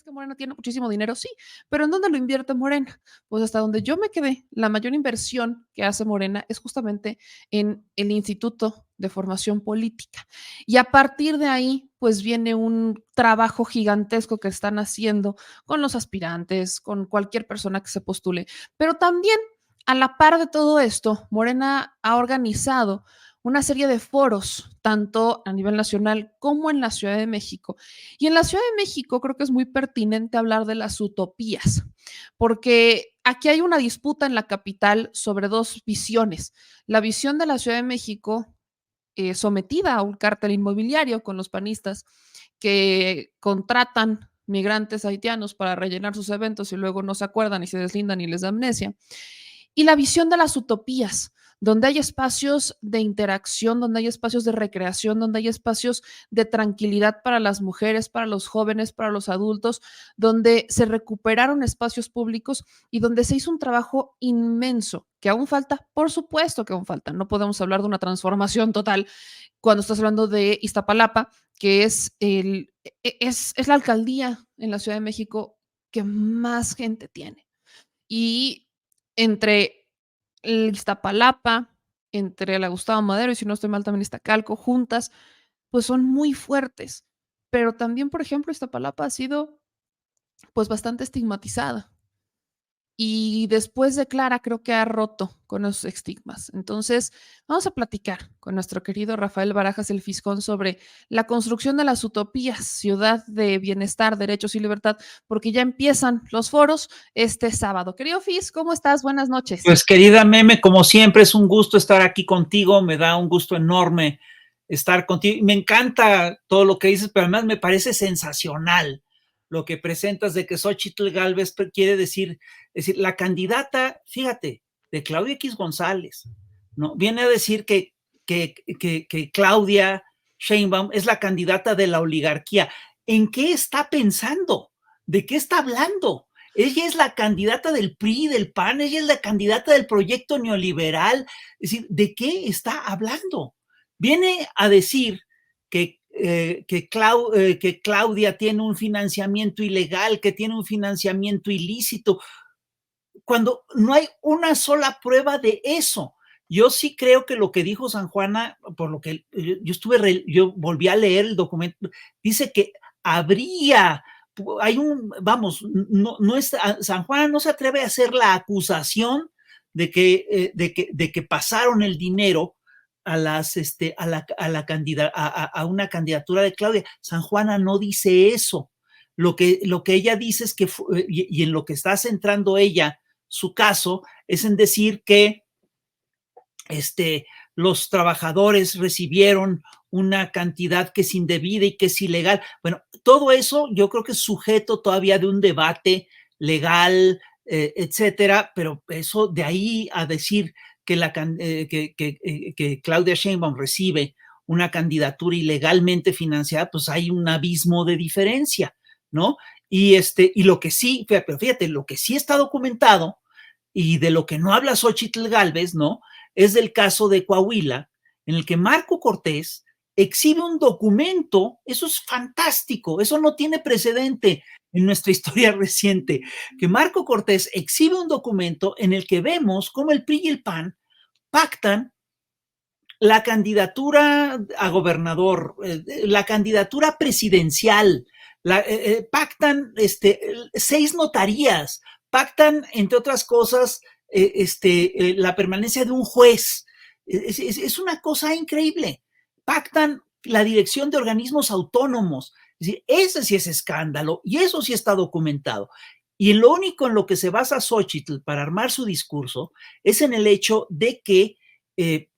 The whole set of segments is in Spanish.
que Morena tiene muchísimo dinero, sí, pero ¿en dónde lo invierte Morena? Pues hasta donde yo me quedé, la mayor inversión que hace Morena es justamente en el Instituto de Formación Política. Y a partir de ahí, pues viene un trabajo gigantesco que están haciendo con los aspirantes, con cualquier persona que se postule. Pero también, a la par de todo esto, Morena ha organizado una serie de foros, tanto a nivel nacional como en la Ciudad de México. Y en la Ciudad de México creo que es muy pertinente hablar de las utopías, porque aquí hay una disputa en la capital sobre dos visiones. La visión de la Ciudad de México, sometida a un cártel inmobiliario con los panistas que contratan migrantes haitianos para rellenar sus eventos y luego no se acuerdan y se deslindan y les da amnesia. Y la visión de las utopías, donde hay espacios de interacción, donde hay espacios de recreación, donde hay espacios de tranquilidad para las mujeres, para los jóvenes, para los adultos, donde se recuperaron espacios públicos y donde se hizo un trabajo inmenso, que aún falta, por supuesto que aún falta. No podemos hablar de una transformación total cuando estás hablando de Iztapalapa, que es la alcaldía en la Ciudad de México que más gente tiene. Y entre el Iztapalapa, entre la Gustavo Madero y si no estoy mal también Iztacalco, juntas, pues son muy fuertes. Pero también, por ejemplo, Iztapalapa ha sido pues bastante estigmatizada. Y después de Clara creo que ha roto con esos estigmas. Entonces, vamos a platicar con nuestro querido Rafael Barajas el Fiscón sobre la construcción de las utopías, ciudad de bienestar, derechos y libertad, porque ya empiezan los foros este sábado. Querido Fis, ¿cómo estás? Buenas noches. Pues querida Meme, como siempre es un gusto estar aquí contigo, me da un gusto enorme estar contigo. Me encanta todo lo que dices, pero además me parece sensacional lo que presentas de que Xóchitl Gálvez quiere decir, la candidata, fíjate, de Claudia X González, ¿no? Viene a decir que Claudia Sheinbaum es la candidata de la oligarquía. ¿En qué está pensando? ¿De qué está hablando? Ella es la candidata del PRI, del PAN, ella es la candidata del proyecto neoliberal. Es decir, ¿de qué está hablando? Viene a decir que Claudia tiene un financiamiento ilegal, que tiene un financiamiento ilícito, cuando no hay una sola prueba de eso. Yo sí creo que lo que dijo San Juana, por lo que yo volví a leer el documento, dice que habría, vamos, no es, San Juana no se atreve a hacer la acusación de que pasaron el dinero a una candidatura de Claudia. San Juana no dice eso. Lo que ella dice es que, y en lo que está centrando ella su caso, es en decir que los trabajadores recibieron una cantidad que es indebida y que es ilegal. Bueno, todo eso yo creo que es sujeto todavía de un debate legal, etcétera, pero eso de ahí a decir que Claudia Sheinbaum recibe una candidatura ilegalmente financiada, pues hay un abismo de diferencia, ¿no? Y lo que sí, pero fíjate, lo que sí está documentado y de lo que no habla Xóchitl Gálvez, ¿no? Es del caso de Coahuila, en el que Marco Cortés exhibe un documento, eso es fantástico, eso no tiene precedente en nuestra historia reciente, que Marco Cortés exhibe un documento en el que vemos cómo el PRI y el PAN pactan la candidatura a gobernador, la candidatura presidencial, pactan 6 notarías, pactan, entre otras cosas, la permanencia de un juez. Es una cosa increíble. Pactan la dirección de organismos autónomos. Es decir, ese sí es escándalo y eso sí está documentado. Y lo único en lo que se basa Xóchitl para armar su discurso es en el hecho de que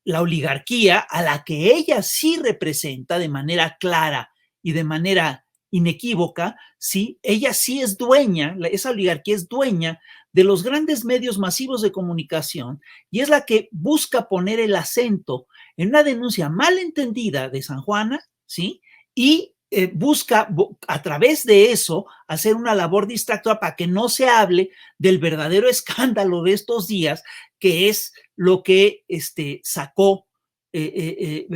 la oligarquía, a la que ella sí representa de manera clara y de manera inequívoca, ¿sí? Ella sí es dueña, esa oligarquía es dueña de los grandes medios masivos de comunicación y es la que busca poner el acento en una denuncia mal entendida de San Juana, ¿sí? Y busca a través de eso hacer una labor distractora para que no se hable del verdadero escándalo de estos días, que es lo que sacó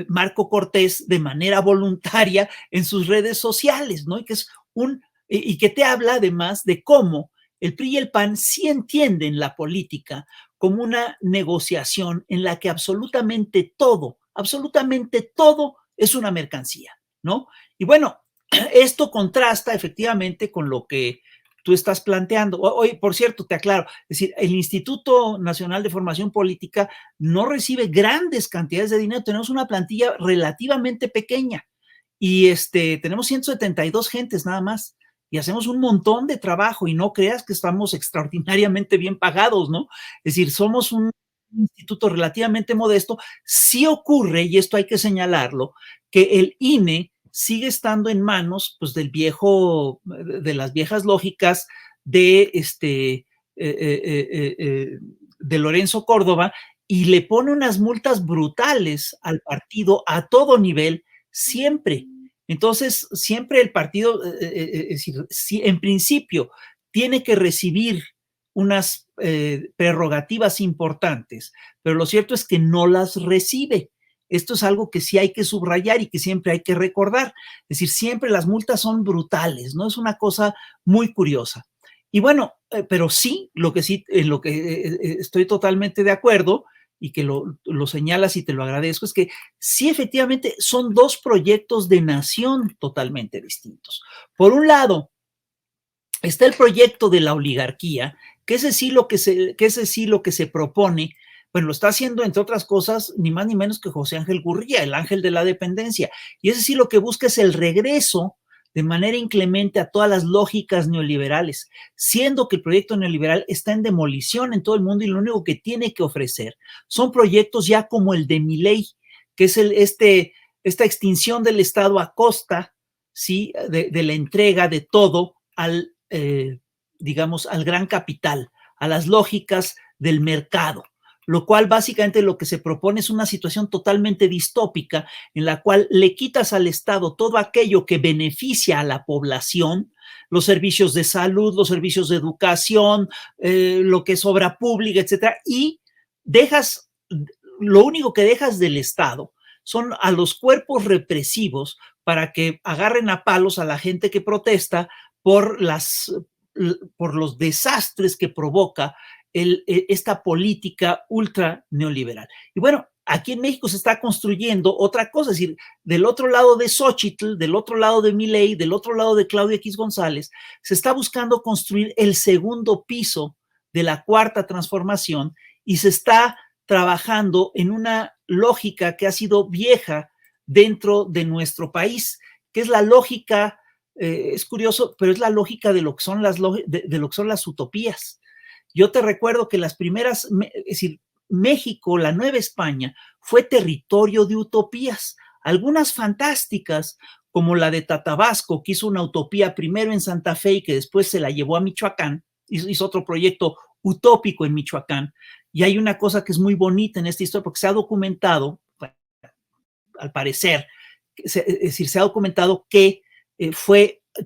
Marco Cortés de manera voluntaria en sus redes sociales, ¿no? Y que es un y que te habla además de cómo el PRI y el PAN sí entienden la política como una negociación en la que absolutamente todo es una mercancía, ¿no? Y bueno, esto contrasta efectivamente con lo que tú estás planteando. Hoy, por cierto, te aclaro, es decir, el Instituto Nacional de Formación Política no recibe grandes cantidades de dinero, tenemos una plantilla relativamente pequeña y tenemos 172 gentes nada más y hacemos un montón de trabajo y no creas que estamos extraordinariamente bien pagados, ¿no? Es decir, somos un instituto relativamente modesto. Sí ocurre, y esto hay que señalarlo, que el INE sigue estando en manos pues, de las viejas lógicas de Lorenzo Córdoba y le pone unas multas brutales al partido a todo nivel, siempre. Entonces, siempre el partido, es decir, si en principio tiene que recibir unas prerrogativas importantes, pero lo cierto es que no las recibe. Esto es algo que sí hay que subrayar y que siempre hay que recordar. Es decir, siempre las multas son brutales, ¿no? Es una cosa muy curiosa. Y bueno, pero sí, en lo que estoy totalmente de acuerdo y que lo señalas y te lo agradezco, es que sí, efectivamente, son dos proyectos de nación totalmente distintos. Por un lado, está el proyecto de la oligarquía, que ese sí lo que se propone, bueno, lo está haciendo, entre otras cosas, ni más ni menos que José Ángel Gurría, el ángel de la dependencia. Y ese sí lo que busca es el regreso de manera inclemente a todas las lógicas neoliberales, siendo que el proyecto neoliberal está en demolición en todo el mundo y lo único que tiene que ofrecer son proyectos ya como el de Milei, que es esta extinción del Estado a costa, ¿sí? de la entrega de todo digamos, al gran capital, a las lógicas del mercado, lo cual básicamente lo que se propone es una situación totalmente distópica en la cual le quitas al Estado todo aquello que beneficia a la población, los servicios de salud, los servicios de educación, lo que es obra pública, etcétera, y lo único que dejas del Estado son a los cuerpos represivos para que agarren a palos a la gente que protesta por los desastres que provoca esta política ultra neoliberal. Y bueno, aquí en México se está construyendo otra cosa, es decir, del otro lado de Xóchitl, del otro lado de Milei, del otro lado de Claudia X González, se está buscando construir el segundo piso de la cuarta transformación y se está trabajando en una lógica que ha sido vieja dentro de nuestro país, que es la lógica es curioso, pero es la lógica de lo que son las utopías. Yo te recuerdo que las primeras, es decir, México, la Nueva España, fue territorio de utopías, algunas fantásticas, como la de Tatabasco, que hizo una utopía primero en Santa Fe y que después se la llevó a Michoacán, hizo otro proyecto utópico en Michoacán. Y hay una cosa que es muy bonita en esta historia, porque se ha documentado, bueno, al parecer, es decir, se ha documentado que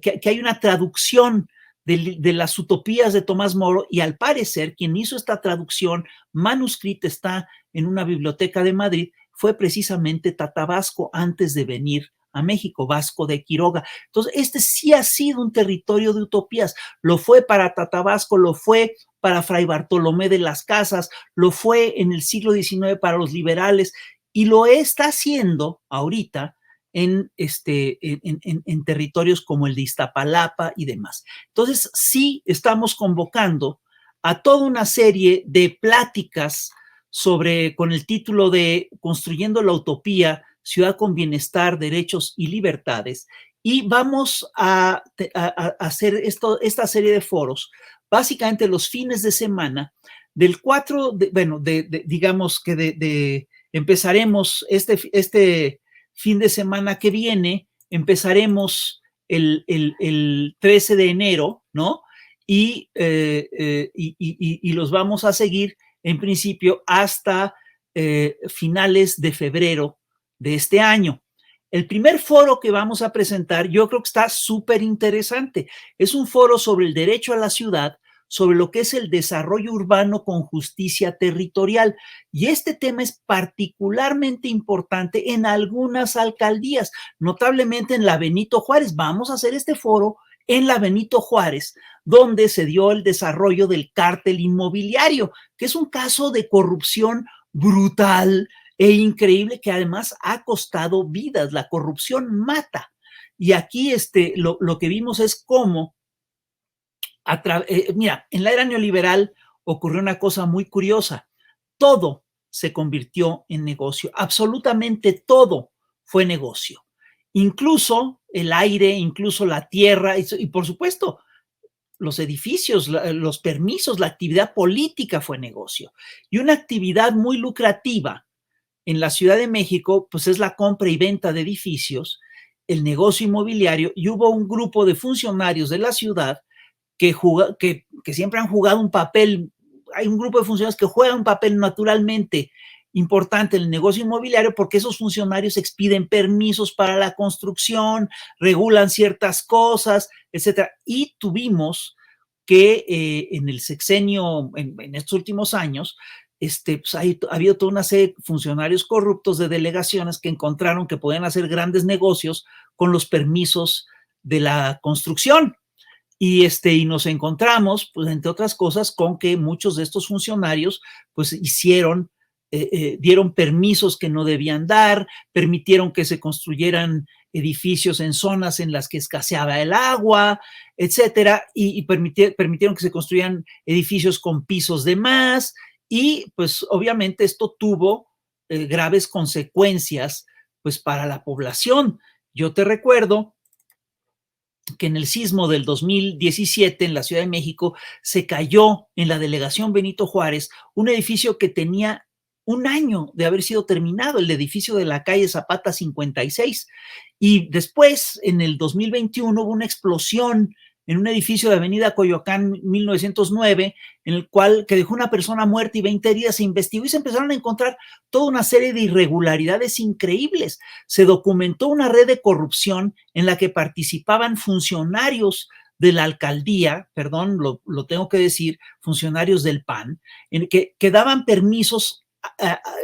que hay una traducción de las utopías de Tomás Moro y al parecer quien hizo esta traducción manuscrita está en una biblioteca de Madrid, fue precisamente Tatabasco antes de venir a México, Vasco de Quiroga. Entonces, este sí ha sido un territorio de utopías, lo fue para Tatabasco, lo fue para Fray Bartolomé de las Casas, lo fue en el siglo XIX para los liberales y lo está haciendo ahorita en territorios como el de Iztapalapa y demás. Entonces, sí estamos convocando a toda una serie de pláticas con el título de Construyendo la Utopía, Ciudad con Bienestar, Derechos y Libertades, y vamos a hacer esta serie de foros, básicamente los fines de semana, del 4, digamos que empezaremos este fin de semana que viene, empezaremos el 13 de enero, ¿no? Y los vamos a seguir en principio hasta finales de febrero de este año. El primer foro que vamos a presentar, yo creo que está súper interesante. Es un foro sobre el derecho a la ciudad, sobre lo que es el desarrollo urbano con justicia territorial. Y este tema es particularmente importante en algunas alcaldías, notablemente en la Benito Juárez. Vamos a hacer este foro en la Benito Juárez, donde se dio el desarrollo del cártel inmobiliario, que es un caso de corrupción brutal e increíble que además ha costado vidas. La corrupción mata. Y aquí lo que vimos es cómo, mira, en la era neoliberal ocurrió una cosa muy curiosa. Todo se convirtió en negocio, absolutamente todo fue negocio, incluso el aire, incluso la tierra y por supuesto los edificios, los permisos, la actividad política fue negocio. Y una actividad muy lucrativa en la Ciudad de México, pues es la compra y venta de edificios, el negocio inmobiliario, y hubo un grupo de funcionarios de la ciudad que siempre han jugado un papel. Hay un grupo de funcionarios que juegan un papel naturalmente importante en el negocio inmobiliario porque esos funcionarios expiden permisos para la construcción, regulan ciertas cosas, etcétera. Y tuvimos que en el sexenio, en estos últimos años, pues ha habido toda una serie de funcionarios corruptos de delegaciones que encontraron que podían hacer grandes negocios con los permisos de la construcción. Y nos encontramos, pues, entre otras cosas, con que muchos de estos funcionarios, pues, dieron permisos que no debían dar, permitieron que se construyeran edificios en zonas en las que escaseaba el agua, etcétera, y permitieron que se construyeran edificios con pisos de más, y pues obviamente esto tuvo graves consecuencias, pues, para la población. Yo te recuerdo que en el sismo del 2017 en la Ciudad de México se cayó en la delegación Benito Juárez un edificio que tenía un año de haber sido terminado, el edificio de la calle Zapata 56. Y después, en el 2021, hubo una explosión en un edificio de Avenida Coyoacán 1909, en el cual que dejó una persona muerta y 20 heridas. Se investigó y se empezaron a encontrar toda una serie de irregularidades increíbles. Se documentó una red de corrupción en la que participaban funcionarios de la alcaldía, perdón, lo tengo que decir, funcionarios del PAN, en que daban permisos,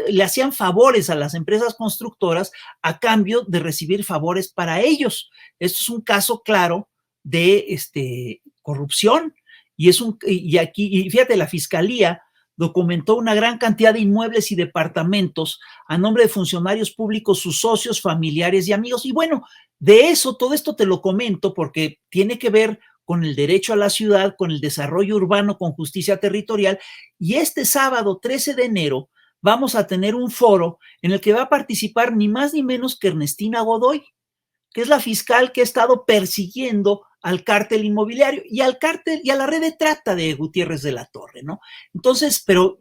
le hacían favores a las empresas constructoras a cambio de recibir favores para ellos. Esto es un caso claro de corrupción, y fíjate, la fiscalía documentó una gran cantidad de inmuebles y departamentos a nombre de funcionarios públicos, sus socios, familiares y amigos. Y bueno, de eso, todo esto te lo comento porque tiene que ver con el derecho a la ciudad, con el desarrollo urbano, con justicia territorial. Y este sábado 13 de enero vamos a tener un foro en el que va a participar ni más ni menos que Ernestina Godoy, que es la fiscal que ha estado persiguiendo al cártel inmobiliario y al cártel y a la red de trata de Gutiérrez de la Torre, ¿no? Entonces, pero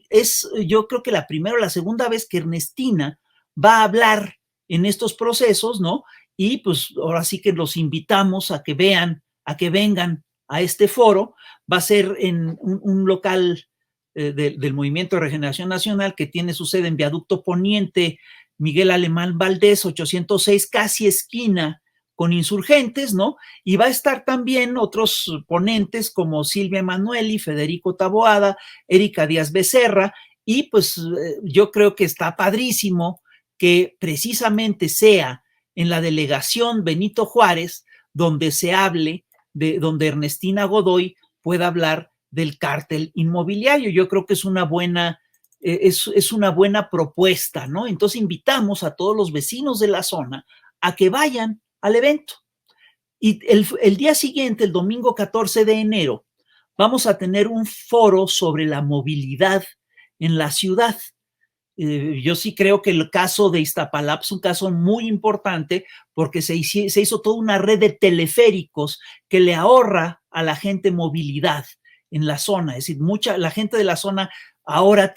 yo creo que la primera o la segunda vez que Ernestina va a hablar en estos procesos, ¿no? Y pues ahora sí que los invitamos a que vean, a que vengan a este foro. Va a ser en un local del Movimiento de Regeneración Nacional que tiene su sede en Viaducto Poniente, Miguel Alemán Valdés, 806, casi esquina con Insurgentes, ¿no? Y va a estar también otros ponentes como Silvia Emanueli, Federico Taboada, Erika Díaz Becerra, y pues yo creo que está padrísimo que precisamente sea en la delegación Benito Juárez donde se hable, donde Ernestina Godoy pueda hablar del cártel inmobiliario. Yo creo que es una buena propuesta, ¿no? Entonces invitamos a todos los vecinos de la zona a que vayan al evento. Y el día siguiente, el domingo 14 de enero, vamos a tener un foro sobre la movilidad en la ciudad. Yo sí creo que el caso de Iztapalapa es un caso muy importante porque se hizo toda una red de teleféricos que le ahorra a la gente movilidad en la zona. Es decir, la gente de la zona ahora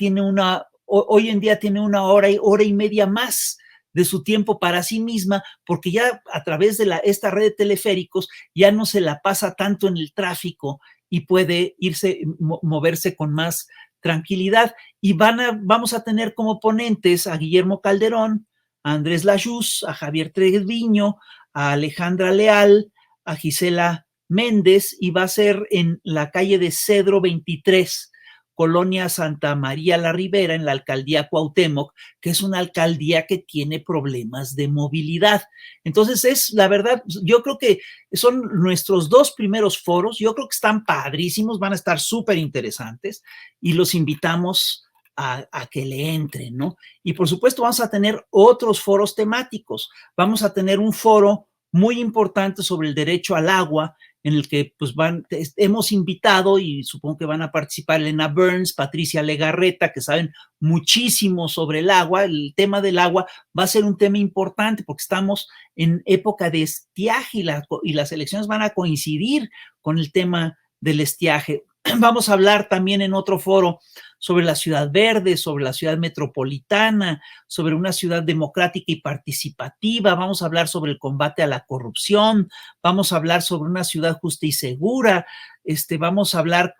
hoy en día tiene una hora y media más de su tiempo para sí misma, porque ya a través de esta red de teleféricos ya no se la pasa tanto en el tráfico y puede moverse con más tranquilidad. Y vamos a tener como ponentes a Guillermo Calderón, a Andrés Layuz, a Javier Treviño, a Alejandra Leal, a Gisela Méndez, y va a ser en la calle de Cedro 23, Colonia Santa María la Ribera, en la alcaldía Cuauhtémoc, que es una alcaldía que tiene problemas de movilidad. Entonces, es la verdad, yo creo que son nuestros dos primeros foros, yo creo que están padrísimos, van a estar súper interesantes y los invitamos a que le entren, ¿no? Y por supuesto vamos a tener otros foros temáticos. Vamos a tener un foro muy importante sobre el derecho al agua, en el que pues hemos invitado y supongo que van a participar Elena Burns, Patricia Legarreta, que saben muchísimo sobre el agua. El tema del agua va a ser un tema importante porque estamos en época de estiaje y las elecciones van a coincidir con el tema del estiaje. Vamos a hablar también en otro foro sobre la ciudad verde, sobre la ciudad metropolitana, sobre una ciudad democrática y participativa. Vamos a hablar sobre el combate a la corrupción. Vamos a hablar sobre una ciudad justa y segura. Vamos a hablar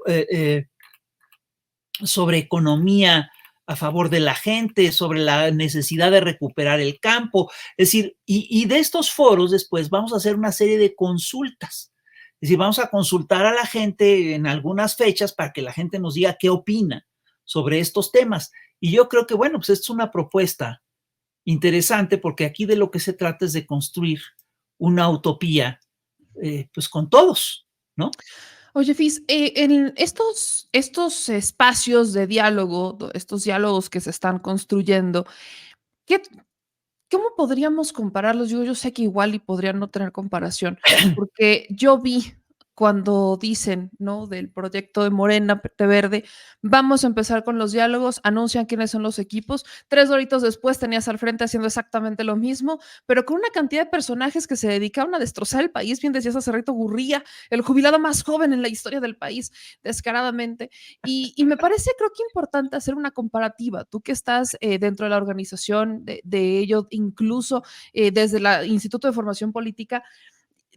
sobre economía a favor de la gente, sobre la necesidad de recuperar el campo. Es decir, y de estos foros después vamos a hacer una serie de consultas. Es decir, vamos a consultar a la gente en algunas fechas para que la gente nos diga qué opina sobre estos temas. Y yo creo que, bueno, pues es una propuesta interesante porque aquí de lo que se trata es de construir una utopía, pues con todos, ¿no? Oye, Fis, en estos espacios de diálogo, estos diálogos que se están construyendo, ¿qué ¿cómo podríamos compararlos? Yo sé que igual y podrían no tener comparación, porque yo vi cuando dicen, ¿no?, del proyecto de Morena, PT Verde, vamos a empezar con los diálogos, anuncian quiénes son los equipos, 3 horitos después tenías al frente haciendo exactamente lo mismo, pero con una cantidad de personajes que se dedicaron a destrozar el país, bien decías hace rato, Gurría, el jubilado más joven en la historia del país, descaradamente, y me parece, creo que importante hacer una comparativa. Tú que estás dentro de la organización de ello, incluso desde el Instituto de Formación Política,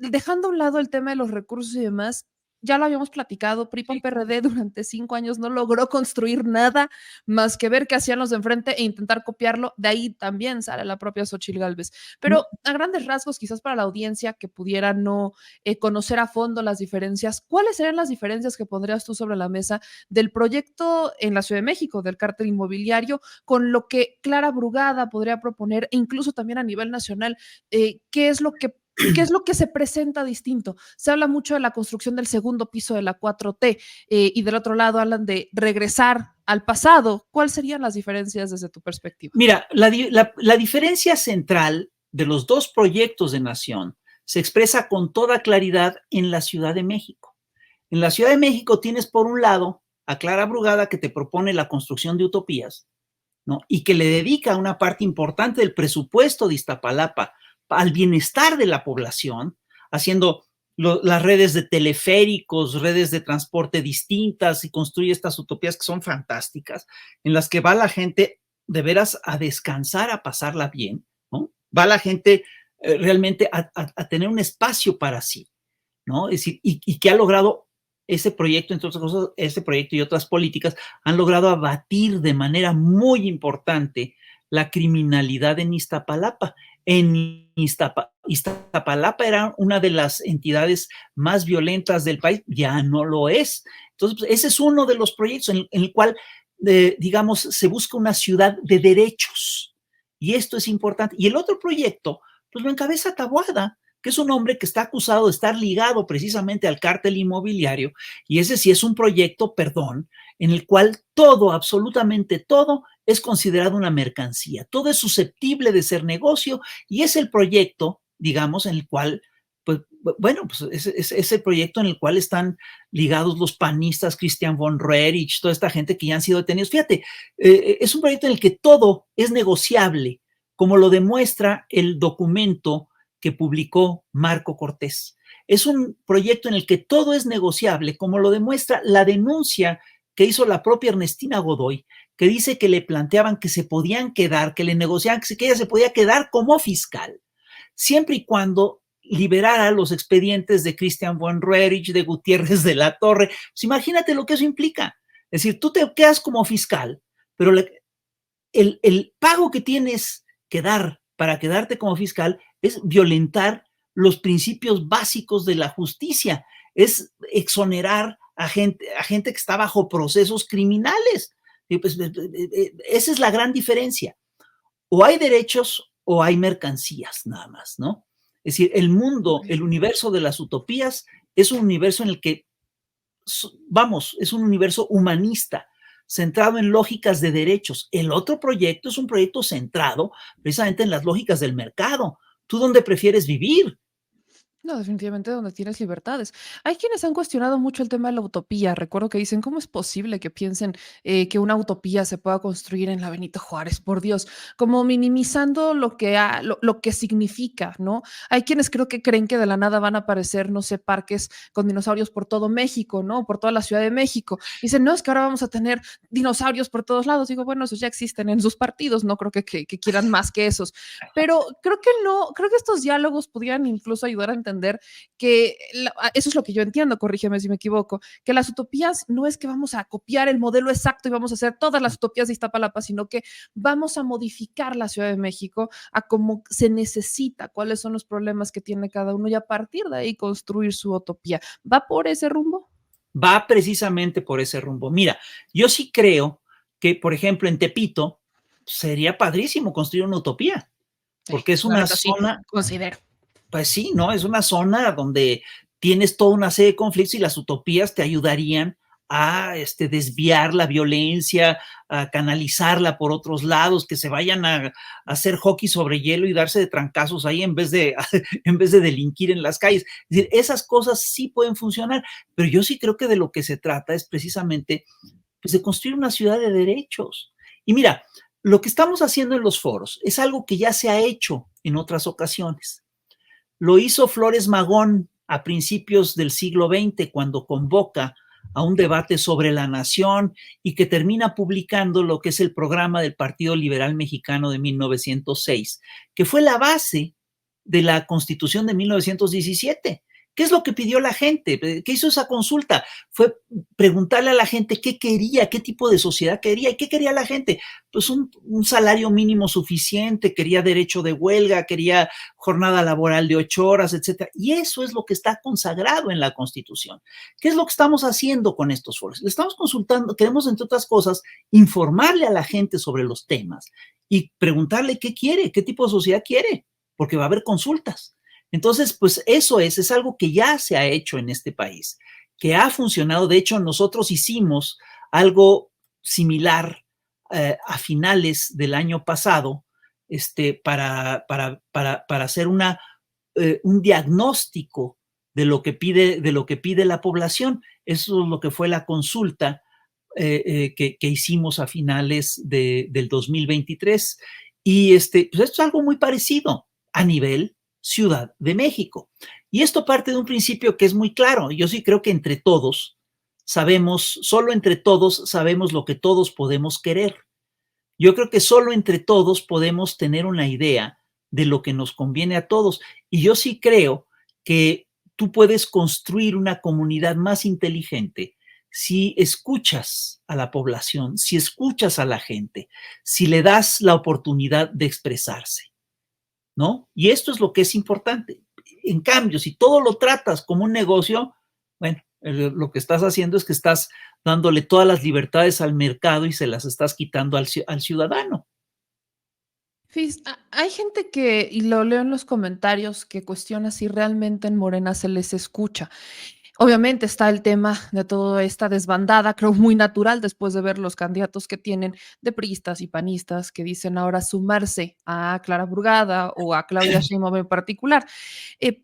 dejando a un lado el tema de los recursos y demás, ya lo habíamos platicado, PRI, PAN, PRD durante 5 años no logró construir nada más que ver qué hacían los de enfrente e intentar copiarlo. De ahí también sale la propia Xochitl Gálvez. Pero a grandes rasgos, quizás para la audiencia que pudiera no conocer a fondo las diferencias, ¿cuáles serían las diferencias que pondrías tú sobre la mesa del proyecto en la Ciudad de México, del cártel inmobiliario, con lo que Clara Brugada podría proponer, e incluso también a nivel nacional? ¿Qué es lo que se presenta distinto? Se habla mucho de la construcción del segundo piso de la 4T y del otro lado hablan de regresar al pasado. ¿Cuáles serían las diferencias desde tu perspectiva? Mira, la diferencia central de los dos proyectos de nación se expresa con toda claridad en la Ciudad de México. En la Ciudad de México tienes por un lado a Clara Brugada, que te propone la construcción de utopías, ¿no? Y que le dedica una parte importante del presupuesto de Iztapalapa al bienestar de la población, haciendo las redes de teleféricos, redes de transporte distintas, y construye estas utopías que son fantásticas, en las que va la gente de veras a descansar, a pasarla bien, ¿no? Va la gente realmente a tener un espacio para sí, ¿no? Es decir, y que ha logrado ese proyecto, entre otras cosas, ese proyecto y otras políticas han logrado abatir de manera muy importante la criminalidad en Iztapalapa. En Iztapalapa era una de las entidades más violentas del país, ya no lo es. Entonces, pues, ese es uno de los proyectos en el cual, digamos, se busca una ciudad de derechos. Y esto es importante. Y el otro proyecto, pues lo encabeza Taboada, que es un hombre que está acusado de estar ligado precisamente al cártel inmobiliario, y ese sí es un proyecto, perdón, en el cual todo, absolutamente todo, es considerado una mercancía, todo es susceptible de ser negocio, y es el proyecto, digamos, en el cual, pues, bueno, pues es el proyecto en el cual están ligados los panistas, Christian von Roerich, toda esta gente que ya han sido detenidos. Fíjate, es un proyecto en el que todo es negociable, como lo demuestra el documento que publicó Marco Cortés. Es un proyecto en el que todo es negociable, como lo demuestra la denuncia que hizo la propia Ernestina Godoy, que dice que le planteaban que se podían quedar, que le negociaban que ella se podía quedar como fiscal, siempre y cuando liberara los expedientes de Christian von Roerich, de Gutiérrez de la Torre. Pues imagínate lo que eso implica. Es decir, tú te quedas como fiscal, pero el pago que tienes que dar para quedarte como fiscal es violentar los principios básicos de la justicia, es exonerar a gente que está bajo procesos criminales. Y pues, esa es la gran diferencia. O hay derechos o hay mercancías, nada más, ¿no? Es decir, el mundo, el universo de las utopías es un universo en el que, vamos, es un universo humanista, centrado en lógicas de derechos. El otro proyecto es un proyecto centrado precisamente en las lógicas del mercado. ¿Tú dónde prefieres vivir? No, definitivamente donde tienes libertades. Hay quienes han cuestionado mucho el tema de la utopía. Recuerdo que dicen, ¿cómo es posible que piensen que una utopía se pueda construir en la Benito Juárez? Por Dios, como minimizando lo que significa, ¿no? Hay quienes creo que creen que de la nada van a aparecer, no sé, parques con dinosaurios por todo México, ¿no? Por toda la Ciudad de México. Dicen, no, es que ahora vamos a tener dinosaurios por todos lados. Digo, bueno, esos ya existen en sus partidos, no creo que quieran más que esos. Pero creo que no, creo que estos diálogos podrían incluso ayudar a entender que eso es lo que yo entiendo, corrígeme si me equivoco, que las utopías no es que vamos a copiar el modelo exacto y vamos a hacer todas las utopías de Iztapalapa, sino que vamos a modificar la Ciudad de México a como se necesita, cuáles son los problemas que tiene cada uno y a partir de ahí construir su utopía. ¿Va por ese rumbo? Va precisamente por ese rumbo. Mira, yo sí creo que, por ejemplo, en Tepito sería padrísimo construir una utopía, porque es La una neta sí, zona, considero. pues sí, ¿no? Es una zona donde tienes toda una serie de conflictos y las utopías te ayudarían a desviar la violencia, a canalizarla por otros lados, que se vayan a hacer hockey sobre hielo y darse de trancazos ahí en vez de, en vez de delinquir en las calles. Es decir, esas cosas sí pueden funcionar, pero yo sí creo que de lo que se trata es precisamente pues, de construir una ciudad de derechos. Y mira, lo que estamos haciendo en los foros es algo que ya se ha hecho en otras ocasiones. Lo hizo Flores Magón a principios del siglo XX cuando convoca a un debate sobre la nación y que termina publicando lo que es el programa del Partido Liberal Mexicano de 1906, que fue la base de la Constitución de 1917. ¿Qué es lo que pidió la gente? ¿Qué hizo esa consulta? Fue preguntarle a la gente qué quería, qué tipo de sociedad quería y qué quería la gente. Pues un salario mínimo suficiente, quería derecho de huelga, quería jornada laboral de 8 horas, etcétera. Y eso es lo que está consagrado en la Constitución. ¿Qué es lo que estamos haciendo con estos foros? Le estamos consultando, queremos, entre otras cosas, informarle a la gente sobre los temas y preguntarle qué quiere, qué tipo de sociedad quiere, porque va a haber consultas. Entonces, pues eso es algo que ya se ha hecho en este país, que ha funcionado. De hecho, nosotros hicimos algo similar a finales del año pasado para hacer un diagnóstico de lo que pide la población. Eso es lo que fue la consulta que hicimos a finales del 2023. Y pues esto es algo muy parecido a nivel Ciudad de México. Y esto parte de un principio que es muy claro. Yo sí creo que entre todos sabemos, solo entre todos sabemos lo que todos podemos querer. Yo creo que solo entre todos podemos tener una idea de lo que nos conviene a todos. Y yo sí creo que tú puedes construir una comunidad más inteligente si escuchas a la población, si escuchas a la gente, si le das la oportunidad de expresarse, ¿no? Y esto es lo que es importante. En cambio, si todo lo tratas como un negocio, bueno, lo que estás haciendo es que estás dándole todas las libertades al mercado y se las estás quitando al ciudadano. Hay gente que, y lo leo en los comentarios, que cuestiona si realmente en Morena se les escucha. Obviamente está el tema de toda esta desbandada, creo muy natural después de ver los candidatos que tienen de priistas y panistas que dicen ahora sumarse a Clara Burgada o a Claudia Sheinbaum en particular.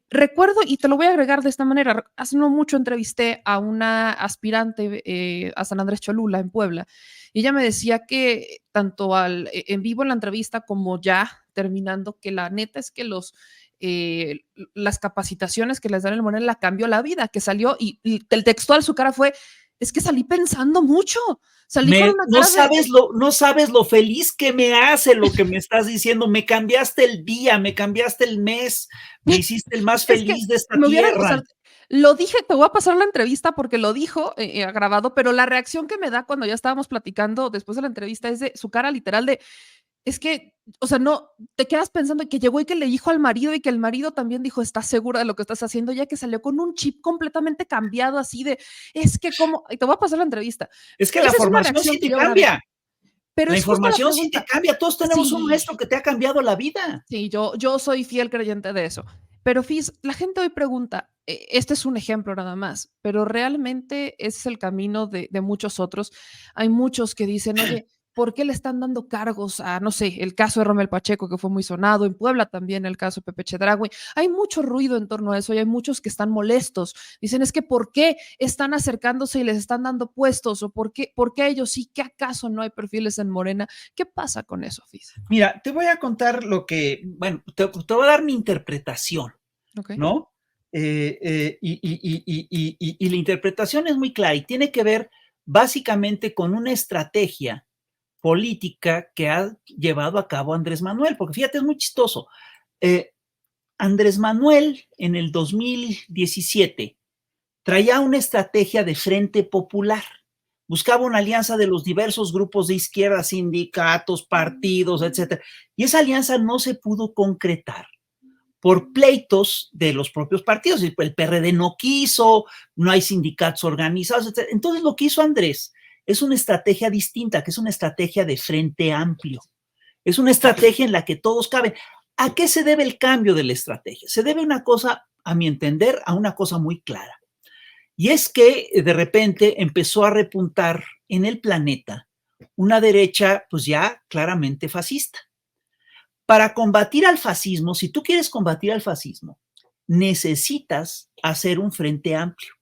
Recuerdo, y te lo voy a agregar de esta manera, hace no mucho entrevisté a una aspirante a San Andrés Cholula en Puebla y ella me decía que tanto en vivo en la entrevista como ya terminando, que la neta es que las capacitaciones que les dan el Morena la cambió la vida, que salió y el textual su cara fue, es que salí pensando mucho, salí con una cara de... No sabes lo feliz que me hace lo que me estás diciendo, me cambiaste el día, me cambiaste el mes, me hiciste el más Es que feliz de esta me hubiera, o tierra. sea, lo dije, te voy a pasar la entrevista porque lo dijo grabado, pero la reacción que me da cuando ya estábamos platicando después de la entrevista es de su cara literal de, Es que, o sea, no, te quedas pensando que llegó y que le dijo al marido y que el marido también dijo, ¿estás segura de lo que estás haciendo? Ya que salió con un chip completamente cambiado así de, es que como, y te voy a pasar la entrevista. Es que la Esa es una formación sí reacción que te yo grabé, cambia. pero La es justo la información sí te pregunta. cambia. Todos tenemos un Sí, maestro que te ha cambiado la vida. sí, yo soy fiel creyente de eso. Pero Fis, la gente hoy pregunta, este es un ejemplo nada más, pero realmente ese es el camino de muchos otros. Hay muchos que dicen, oye, ¿por qué le están dando cargos a, no sé, el caso de Romel Pacheco, que fue muy sonado, en Puebla también el caso de Pepe Chedraui? Hay mucho ruido en torno a eso y hay muchos que están molestos. Dicen, es que ¿por qué están acercándose y les están dando puestos? ¿O por qué ellos sí? ¿Qué acaso no hay perfiles en Morena? ¿Qué pasa con eso, Fis? Mira, te voy a contar lo que, bueno, te voy a dar mi interpretación, Ok. ¿no? Y la interpretación es muy clara y tiene que ver básicamente con una estrategia política que ha llevado a cabo Andrés Manuel, porque fíjate, es muy chistoso. Eh, Andrés Manuel en el 2017 traía una estrategia de frente popular. Buscaba una alianza de los diversos grupos de izquierda, sindicatos, partidos, etcétera. Y esa alianza no se pudo concretar por pleitos de los propios partidos. El PRD no quiso, no hay sindicatos organizados, etcétera. Entonces lo que hizo Andrés es una estrategia distinta, que es una estrategia de frente amplio. Es una estrategia en la que todos caben. ¿A qué se debe el cambio de la estrategia? Se debe una cosa, a mi entender, a una cosa muy clara. Y es que de repente empezó a repuntar en el planeta una derecha pues ya claramente fascista. Para combatir al fascismo, si tú quieres combatir al fascismo, necesitas hacer un frente amplio.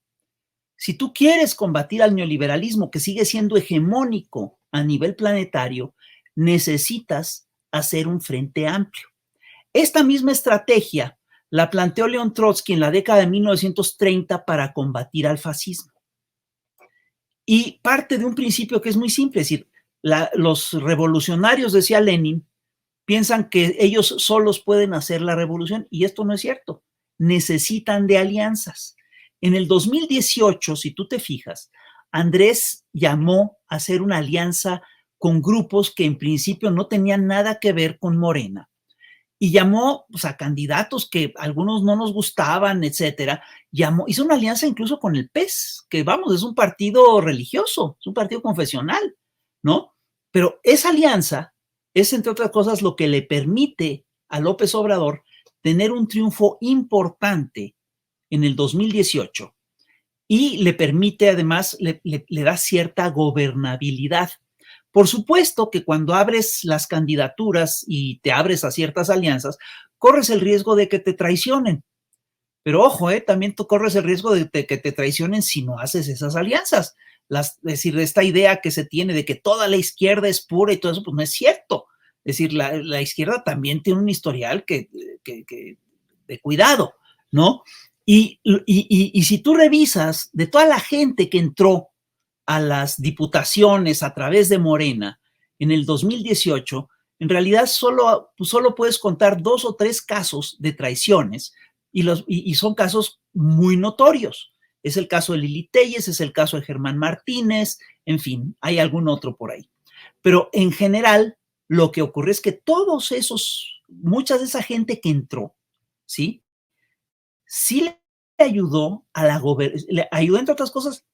Si tú quieres combatir al neoliberalismo que sigue siendo hegemónico a nivel planetario, necesitas hacer un frente amplio. Esta misma estrategia la planteó León Trotsky en la década de 1930 para combatir al fascismo. Y parte de un principio que es muy simple, es decir, los revolucionarios, decía Lenin, piensan que ellos solos pueden hacer la revolución y esto no es cierto. Necesitan de alianzas. En el 2018, si tú te fijas, Andrés llamó a hacer una alianza con grupos que en principio no tenían nada que ver con Morena y llamó pues, a candidatos que algunos no nos gustaban, etcétera. Hizo una alianza incluso con el PES, que vamos, es un partido religioso, es un partido confesional, ¿no? Pero esa alianza es, entre otras cosas, lo que le permite a López Obrador tener un triunfo importante en el 2018 y le permite, además, le da cierta gobernabilidad. Por supuesto que cuando abres las candidaturas y te abres a ciertas alianzas, corres el riesgo de que te traicionen. Pero ojo, también tú corres el riesgo de que te traicionen si no haces esas alianzas. Es decir, esta idea que se tiene de que toda la izquierda es pura y todo eso, pues no es cierto. Es decir, la izquierda también tiene un historial de cuidado, ¿no? Y si tú revisas de toda la gente que entró a las diputaciones a través de Morena en el 2018, en realidad solo puedes contar 2 o 3 casos de traiciones y son casos muy notorios. Es el caso de Lili Telles, es el caso de Germán Martínez, en fin, hay algún otro por ahí. Pero en general, lo que ocurre es que mucha de esa gente que entró, ¿sí? Sí le ayudó le ayudó, entre otras cosas,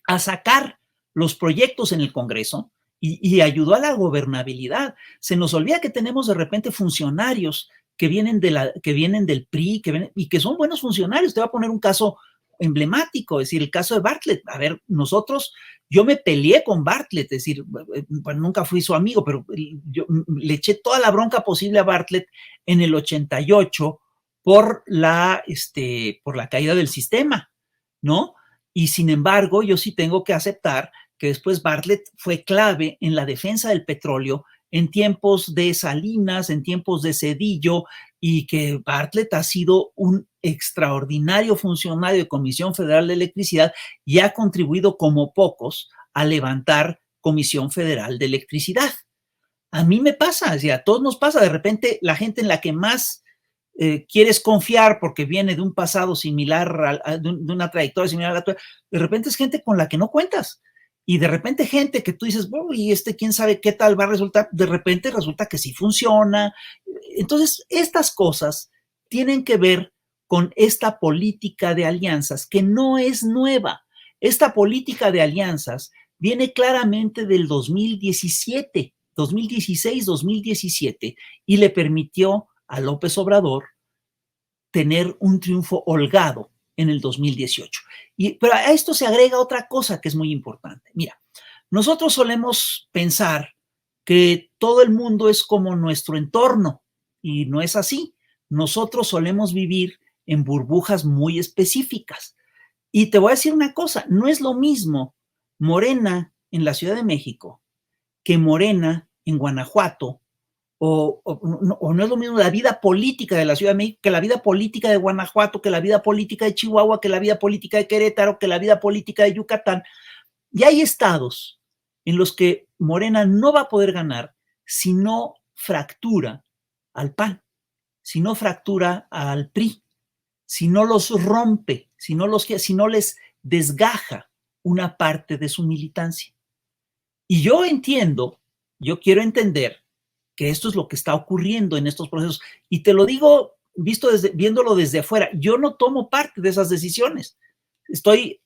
a sacar los proyectos en el Congreso y ayudó a la gobernabilidad. Se nos olvida que tenemos de repente funcionarios que vienen del PRI y que son buenos funcionarios. Te voy a poner un caso emblemático, es decir, el caso de Bartlett. A ver, yo me peleé con Bartlett, es decir, bueno, nunca fui su amigo, pero yo le eché toda la bronca posible a Bartlett en el 88 por por la caída del sistema, ¿no? Y sin embargo, yo sí tengo que aceptar que después Bartlett fue clave en la defensa del petróleo en tiempos de Salinas, en tiempos de Zedillo, y que Bartlett ha sido un extraordinario funcionario de Comisión Federal de Electricidad y ha contribuido como pocos a levantar Comisión Federal de Electricidad. A mí me pasa, o sea, a todos nos pasa, de repente la gente en la que más quieres confiar porque viene de un pasado similar, de una trayectoria similar a la tuya, de repente es gente con la que no cuentas. Y de repente gente que tú dices, oh, y quién sabe qué tal va a resultar, de repente resulta que sí funciona. Entonces, estas cosas tienen que ver con esta política de alianzas que no es nueva. Esta política de alianzas viene claramente del 2017, 2016, 2017, y le permitió a López Obrador tener un triunfo holgado en el 2018. Pero a esto se agrega otra cosa que es muy importante. Mira, nosotros solemos pensar que todo el mundo es como nuestro entorno y no es así. Nosotros solemos vivir en burbujas muy específicas. Y te voy a decir una cosa, no es lo mismo Morena en la Ciudad de México que Morena en Guanajuato, o no es lo mismo la vida política de la Ciudad de México que la vida política de Guanajuato, que la vida política de Chihuahua, que la vida política de Querétaro, que la vida política de Yucatán. Y hay estados en los que Morena no va a poder ganar si no fractura al PAN, si no fractura al PRI, si no los rompe, si no les desgaja una parte de su militancia. Y yo quiero entender que esto es lo que está ocurriendo en estos procesos. Y te lo digo viéndolo desde afuera. Yo no tomo parte de esas decisiones.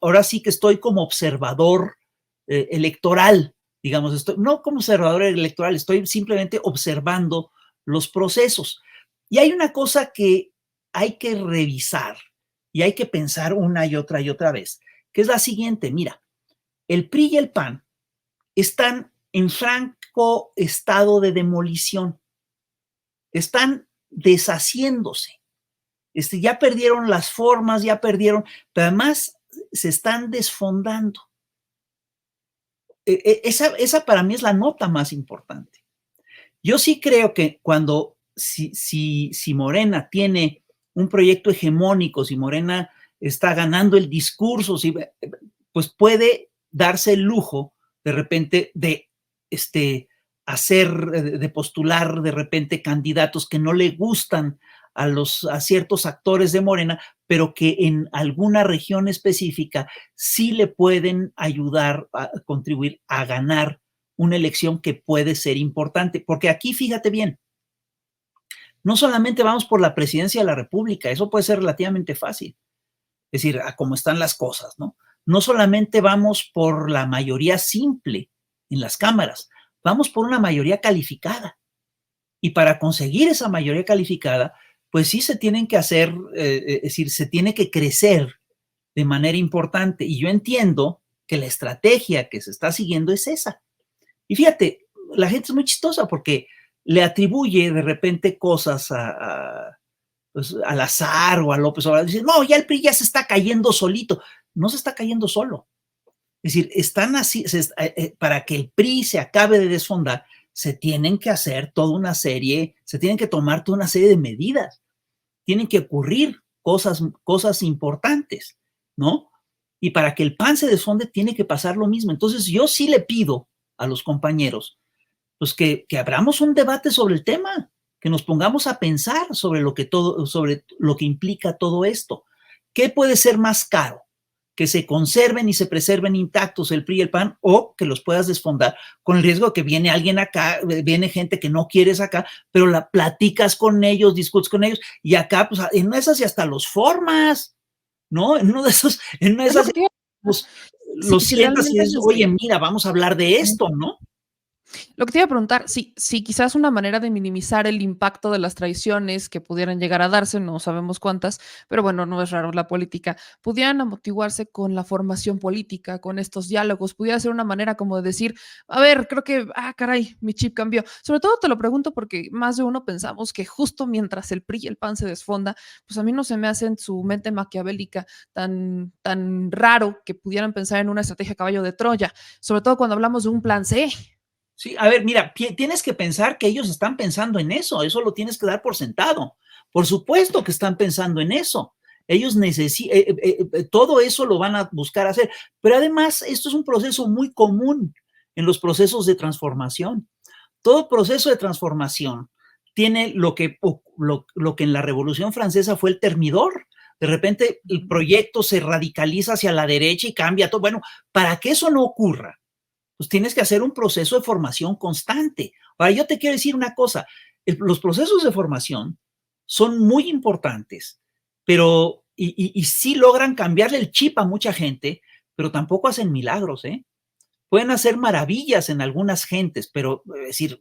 Ahora sí que estoy como observador electoral, digamos, no como observador electoral, estoy simplemente observando los procesos. Y hay una cosa que hay que revisar y hay que pensar una y otra vez, que es la siguiente. Mira, el PRI y el PAN están en franco estado de demolición, están deshaciéndose, ya perdieron las formas, pero además se están desfondando. Esa para mí es la nota más importante. Yo sí creo que si Morena tiene un proyecto hegemónico, si Morena está ganando el discurso, pues puede darse el lujo de repente de de postular de repente candidatos que no le gustan a ciertos actores de Morena, pero que en alguna región específica sí le pueden ayudar a contribuir a ganar una elección que puede ser importante. Porque aquí, fíjate bien, no solamente vamos por la presidencia de la República, eso puede ser relativamente fácil, es decir, a cómo están las cosas, ¿no? No solamente vamos por la mayoría simple en las cámaras, vamos por una mayoría calificada. Y para conseguir esa mayoría calificada, pues sí se tienen que hacer, es decir, se tiene que crecer de manera importante. Y yo entiendo que la estrategia que se está siguiendo es esa. Y fíjate, la gente es muy chistosa porque le atribuye de repente cosas pues, al azar o a López Obrador. Dice, no, ya el PRI ya se está cayendo solito. No se está cayendo solo. Es decir, están así, para que el PRI se acabe de desfondar, se tienen que hacer se tienen que tomar toda una serie de medidas. Tienen que ocurrir cosas importantes, ¿no? Y para que el PAN se desfonde, tiene que pasar lo mismo. Entonces, yo sí le pido a los compañeros, pues que abramos un debate sobre el tema, que nos pongamos a pensar sobre lo que implica todo esto. ¿Qué puede ser más caro? Que se conserven y se preserven intactos el PRI y el PAN, o que los puedas desfondar con el riesgo de que viene alguien acá, viene gente que no quieres acá, pero la platicas con ellos, discutes con ellos, y acá, pues, en una de esas y hasta los formas, ¿no? En una de esas pues, los sientas y dices, oye, mira, vamos a hablar de esto, ¿no? Lo que te iba a preguntar, sí, quizás una manera de minimizar el impacto de las traiciones que pudieran llegar a darse, no sabemos cuántas, pero bueno, no es raro la política, pudieran amortiguarse con la formación política, con estos diálogos, pudiera ser una manera como de decir, a ver, creo que, caray, mi chip cambió. Sobre todo te lo pregunto porque más de uno pensamos que justo mientras el PRI y el PAN se desfonda, pues a mí no se me hace en su mente maquiavélica tan raro que pudieran pensar en una estrategia caballo de Troya, sobre todo cuando hablamos de un plan C. Sí, a ver, mira, tienes que pensar que ellos están pensando en eso lo tienes que dar por sentado. Por supuesto que están pensando en eso. Ellos necesitan, todo eso lo van a buscar hacer. Pero además, esto es un proceso muy común en los procesos de transformación. Todo proceso de transformación tiene lo que en la Revolución Francesa fue el termidor. De repente el proyecto se radicaliza hacia la derecha y cambia todo. Bueno, para que eso no ocurra, pues tienes que hacer un proceso de formación constante. Ahora, yo te quiero decir una cosa, los procesos de formación son muy importantes, pero y sí logran cambiarle el chip a mucha gente, pero tampoco hacen milagros, ¿eh? Pueden hacer maravillas en algunas gentes, pero es decir,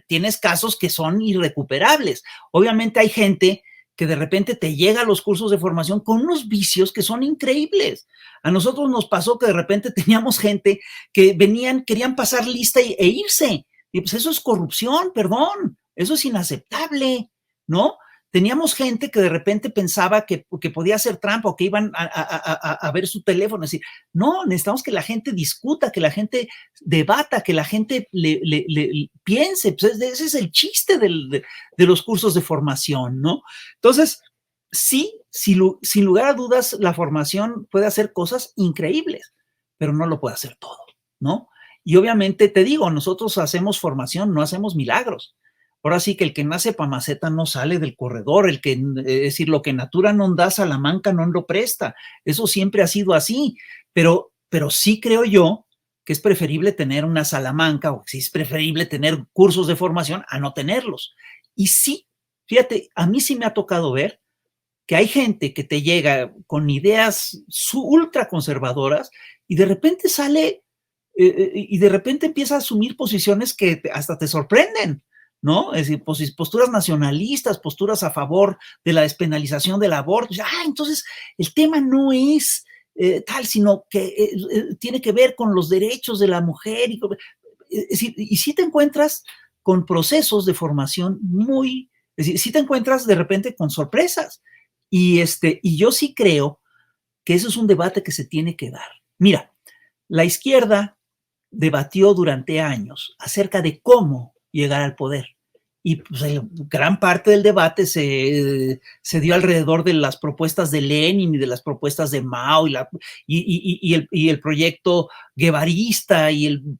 tienes casos que son irrecuperables. Obviamente hay gente que de repente te llega a los cursos de formación con unos vicios que son increíbles. A nosotros nos pasó que de repente teníamos gente que venían, querían pasar lista e irse. Y pues eso es corrupción, perdón, eso es inaceptable, ¿no? Teníamos gente que de repente pensaba que podía hacer trampa o que iban a ver su teléfono. Es decir, no, necesitamos que la gente discuta, que la gente debata, que la gente le piense. Pues ese es el chiste de los cursos de formación, ¿no? Entonces, sí, sin lugar a dudas, la formación puede hacer cosas increíbles, pero no lo puede hacer todo, ¿no? Y obviamente te digo, nosotros hacemos formación, no hacemos milagros. Ahora sí que el que nace pa' maceta no sale del corredor, es decir, lo que natura non da, Salamanca no lo presta. Eso siempre ha sido así, pero sí creo yo que es preferible tener una Salamanca o que sí es preferible tener cursos de formación a no tenerlos. Y sí, fíjate, a mí sí me ha tocado ver que hay gente que te llega con ideas ultra conservadoras y de repente sale y de repente empieza a asumir posiciones que hasta te sorprenden, ¿no? Es decir, posturas nacionalistas, posturas a favor de la despenalización del aborto. Entonces el tema no es tal, sino que tiene que ver con los derechos de la mujer. Es decir, y sí te encuentras con procesos de formación es decir, sí te encuentras de repente con sorpresas. Y yo sí creo que eso es un debate que se tiene que dar. Mira, la izquierda debatió durante años acerca de cómo llegar al poder. Y pues, gran parte del debate se dio alrededor de las propuestas de Lenin y de las propuestas de Mao y el proyecto guevarista y el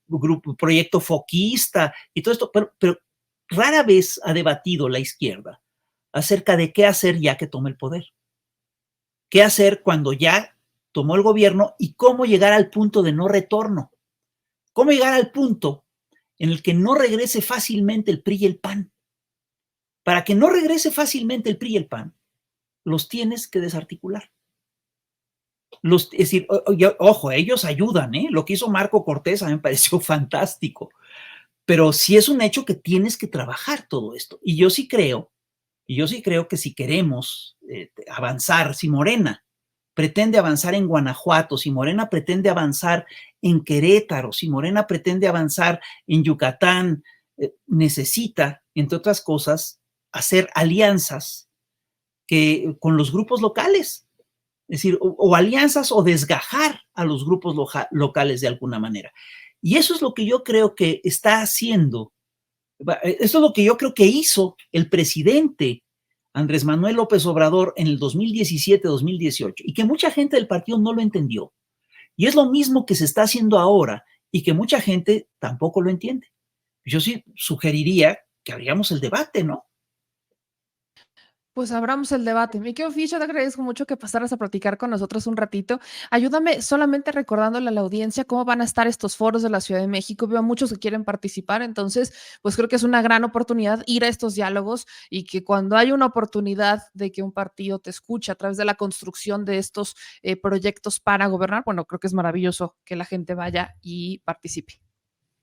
proyecto foquista y todo esto, pero rara vez ha debatido la izquierda acerca de qué hacer ya que tome el poder. ¿Qué hacer cuando ya tomó el gobierno y cómo llegar al punto de no retorno? ¿Cómo llegar al punto en el que no regrese fácilmente el PRI y el PAN? Para que no regrese fácilmente el PRI y el PAN, los tienes que desarticular. Es decir, ojo, ellos ayudan, ¿eh? Lo que hizo Marco Cortés a mí me pareció fantástico, pero sí es un hecho que tienes que trabajar todo esto. Y yo sí creo que si queremos avanzar, si Morena pretende avanzar en Guanajuato, si Morena pretende avanzar en Querétaro, si Morena pretende avanzar en Yucatán, necesita, entre otras cosas, hacer alianzas con los grupos locales. Es decir, o alianzas o desgajar a los grupos locales de alguna manera. Y eso es lo que yo creo que está haciendo. Esto es lo que yo creo que hizo el presidente Andrés Manuel López Obrador en el 2017-2018 y que mucha gente del partido no lo entendió. Y es lo mismo que se está haciendo ahora y que mucha gente tampoco lo entiende. Yo sí sugeriría que abramos el debate, ¿no? Pues abramos el debate. Mi querido Fischer, te agradezco mucho que pasaras a platicar con nosotros un ratito. Ayúdame solamente recordándole a la audiencia cómo van a estar estos foros de la Ciudad de México. Veo a muchos que quieren participar, entonces, pues creo que es una gran oportunidad ir a estos diálogos y que cuando hay una oportunidad de que un partido te escuche a través de la construcción de estos proyectos para gobernar, bueno, creo que es maravilloso que la gente vaya y participe.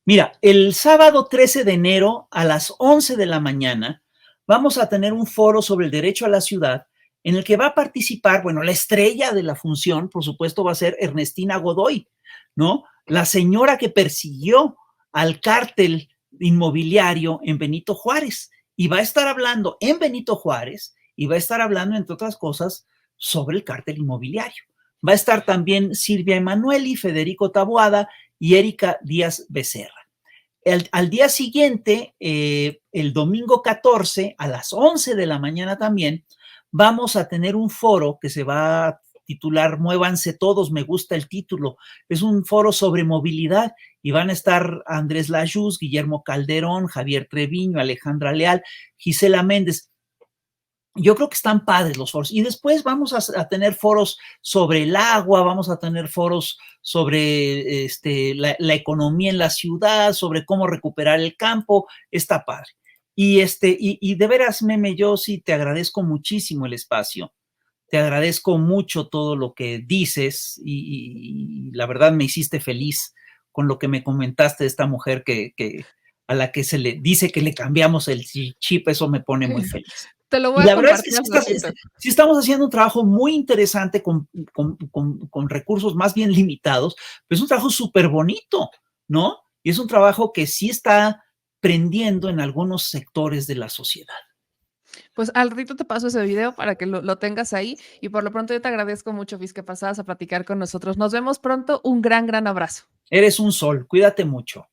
Mira, el sábado 13 de enero a las 11 de la mañana vamos a tener un foro sobre el derecho a la ciudad en el que va a participar, bueno, la estrella de la función, por supuesto, va a ser Ernestina Godoy, ¿no? La señora que persiguió al cártel inmobiliario en Benito Juárez y va a estar hablando en Benito Juárez y va a estar hablando, entre otras cosas, sobre el cártel inmobiliario. Va a estar también Silvia Emanueli, Federico Taboada y Erika Díaz Becerra. Al día siguiente, el domingo 14, a las 11 de la mañana también, vamos a tener un foro que se va a titular Muévanse Todos, me gusta el título. Es un foro sobre movilidad y van a estar Andrés Layuz, Guillermo Calderón, Javier Treviño, Alejandra Leal, Gisela Méndez. yo creo que están padres los foros. Y después vamos a tener foros sobre el agua, vamos a tener foros sobre la economía en la ciudad, sobre cómo recuperar el campo. Está padre. Y de veras, Meme, yo sí te agradezco muchísimo el espacio. Te agradezco mucho todo lo que dices y la verdad me hiciste feliz con lo que me comentaste de esta mujer que a la que se le dice que le cambiamos el chip. Eso me pone muy feliz. Te lo Y voy a la verdad es que compartir al ratito. sí estamos haciendo un trabajo muy interesante con recursos más bien limitados, pero es un trabajo súper bonito, ¿no? Y es un trabajo que sí está prendiendo en algunos sectores de la sociedad. Pues al ratito te paso ese video para que lo tengas ahí y por lo pronto yo te agradezco mucho, Fis, que pasadas a platicar con nosotros. Nos vemos pronto. Un gran, gran abrazo. Eres un sol, cuídate mucho.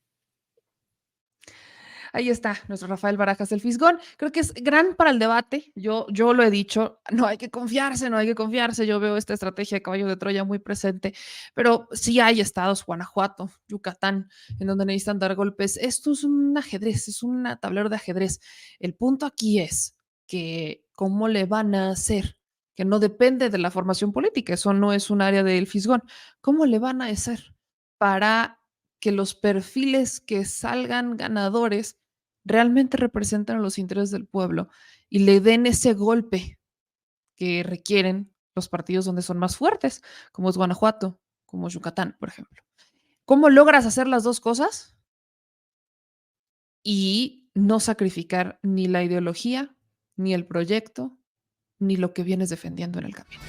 Ahí está, nuestro Rafael Barajas del Fisgón. Creo que es gran para el debate. Yo lo he dicho, no hay que confiarse, no hay que confiarse. Yo veo esta estrategia de caballo de Troya muy presente, pero sí hay estados, Guanajuato, Yucatán, en donde necesitan dar golpes. Esto es un ajedrez, es un tablero de ajedrez. El punto aquí es que cómo le van a hacer, que no depende de la formación política, eso no es un área del Fisgón. ¿Cómo le van a hacer para que los perfiles que salgan ganadores realmente representan los intereses del pueblo y le den ese golpe que requieren los partidos donde son más fuertes, como es Guanajuato, como es Yucatán, por ejemplo? ¿Cómo logras hacer las dos cosas y no sacrificar ni la ideología, ni el proyecto, ni lo que vienes defendiendo en el camino?